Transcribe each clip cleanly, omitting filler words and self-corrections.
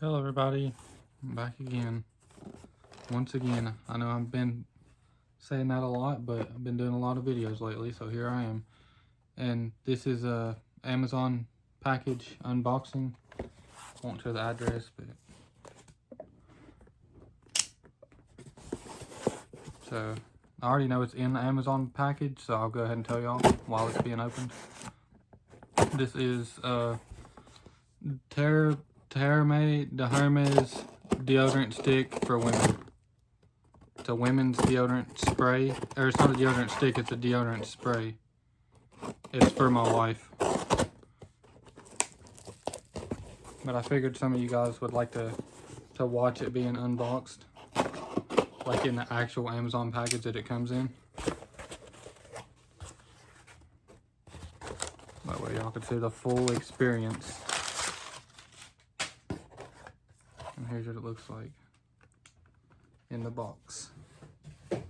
Hello everybody, I'm back again. Once again, I know I've been saying that a lot, but I've been doing a lot of videos lately, so here I am. And this is a Amazon package unboxing. I won't show the address, but so I already know it's in the Amazon package, so I'll go ahead and tell y'all while it's being opened. This is Hermes deodorant stick for women. It's a women's deodorant spray, or it's not a deodorant stick, it's a deodorant spray. It's for my wife. But I figured some of you guys would like to watch it being unboxed, like in the actual Amazon package that it comes in. That way y'all can see the full experience. And here's what it looks like in the box. And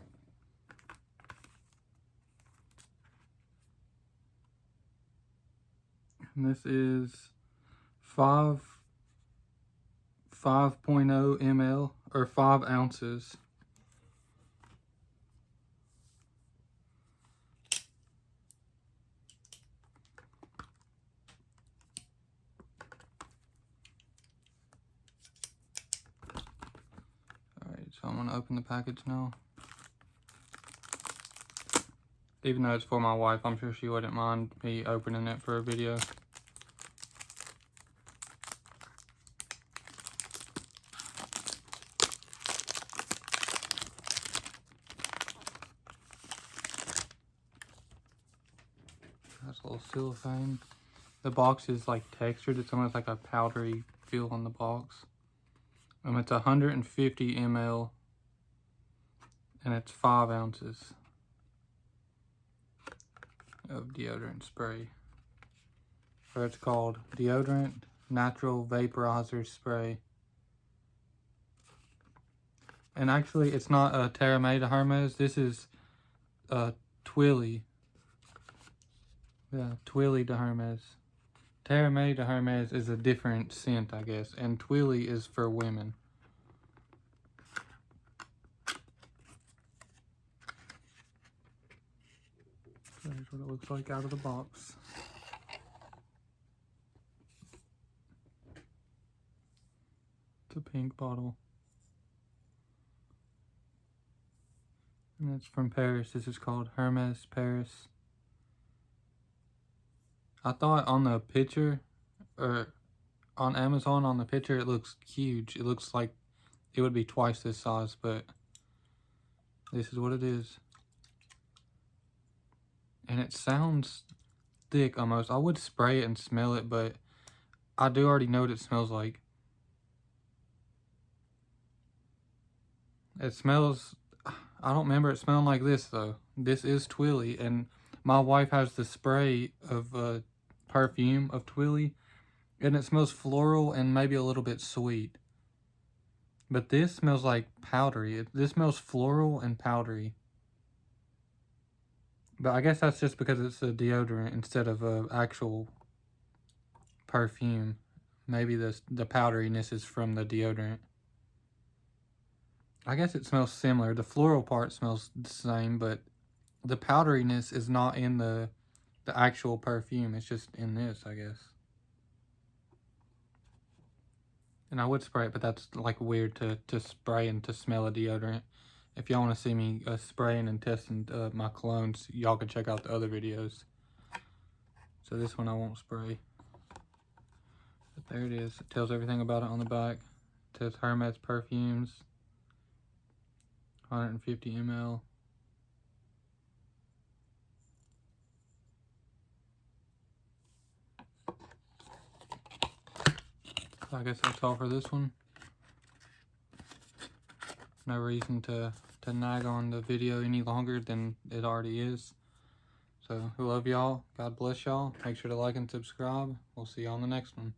this is 5.0 ml or 5 ounces. Alright, so I'm gonna open the package now. Even though it's for my wife, I'm sure she wouldn't mind me opening it for a video. That's a little cellophane. The box is like textured. It's almost like a powdery feel on the box. It's 150 ml and it's 5 ounces of deodorant spray. So it's called Deodorant Natural Vaporizer Spray. And actually, it's not a Hermes. This is Twilly. Yeah, Twilly de Hermes. Hermes de Hermes is a different scent, I guess, and Twilly is for women. So here's what it looks like out of the box. It's a pink bottle. And it's from Paris. This is called Hermes Paris. I thought on the picture, or on Amazon on the picture, it looks huge. It looks like it would be twice this size, but this is what it is. And it sounds thick almost. I would spray it and smell it, but I do already know what it smells like. It smells, I don't remember it smelling like this though. This is Twilly, and my wife has the spray of perfume of Twilly, and it smells floral and maybe a little bit sweet. But this smells like powdery. This smells floral and powdery. But I guess that's just because it's a deodorant instead of a actual perfume. Maybe the powderiness is from the deodorant. I guess it smells similar. The floral part smells the same, but the powderiness is not in the actual perfume. It's just in this, I guess. And I would spray it, but that's like weird to spray and to smell a deodorant. If y'all want to see me spraying and testing my colognes, y'all can check out the other videos. So this one I won't spray. But there it is. It tells everything about it on the back. It says Hermes perfumes. 150 ml. So I guess that's all for this one. No reason to nag on the video any longer than it already is. So, I love y'all. God bless y'all. Make sure to like and subscribe. We'll see you on the next one.